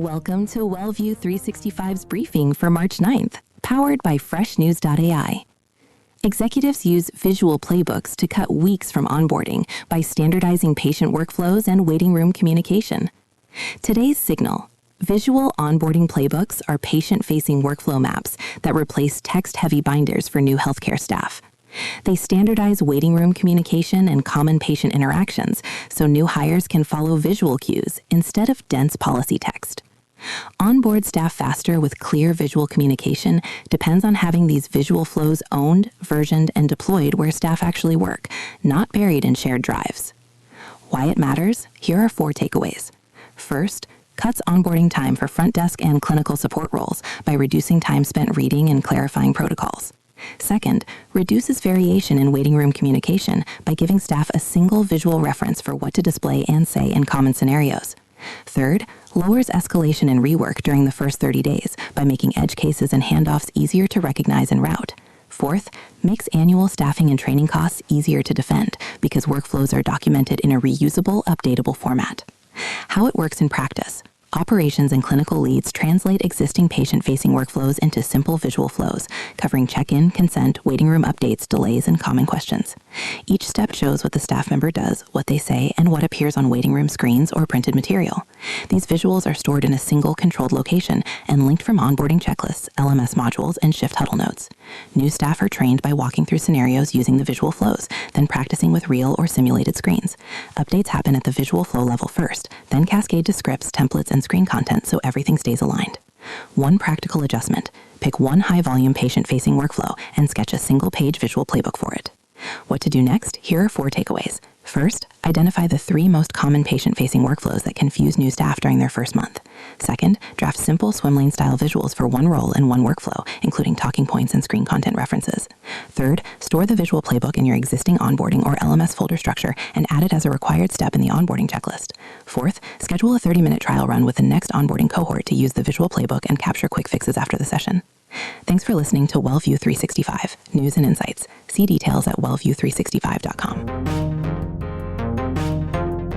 Welcome to WellView 365's briefing for March 9th, powered by freshnews.ai. Executives use visual playbooks to cut weeks from onboarding by standardizing patient workflows and waiting room communication. Today's signal: visual onboarding playbooks are patient-facing workflow maps that replace text-heavy binders for new healthcare staff. They standardize waiting room communication and common patient interactions so new hires can follow visual cues instead of dense policy text. Onboard staff faster with clear visual communication depends on having these visual flows owned, versioned, and deployed where staff actually work, not buried in shared drives. Why it matters? Here are 4 takeaways. First, cuts onboarding time for front desk and clinical support roles by reducing time spent reading and clarifying protocols. Second, reduces variation in waiting room communication by giving staff a single visual reference for what to display and say in common scenarios. Third, lowers escalation and rework during the first 30 days by making edge cases and handoffs easier to recognize and route. Fourth, makes annual staffing and training costs easier to defend because workflows are documented in a reusable, updatable format. How it works in practice. Operations and clinical leads translate existing patient-facing workflows into simple visual flows, covering check-in, consent, waiting room updates, delays, and common questions. Each step shows what the staff member does, what they say, and what appears on waiting room screens or printed material. These visuals are stored in a single controlled location and linked from onboarding checklists, LMS modules, and shift huddle notes. New staff are trained by walking through scenarios using the visual flows, then practicing with real or simulated screens. Updates happen at the visual flow level first, then cascade to scripts, templates, and screen content so everything stays aligned. One practical adjustment: pick one high-volume patient-facing workflow and sketch a single-page visual playbook for it. What to do next? Here are 4 takeaways. First, identify the 3 most common patient-facing workflows that confuse new staff during their first month. Second, draft simple swim lane-style visuals for one role and one workflow, including talking points and screen content references. Third, store the visual playbook in your existing onboarding or LMS folder structure and add it as a required step in the onboarding checklist. Fourth, schedule a 30-minute trial run with the next onboarding cohort to use the visual playbook and capture quick fixes after the session. Thanks for listening to WellView 365, News and Insights. See details at wellview365.com.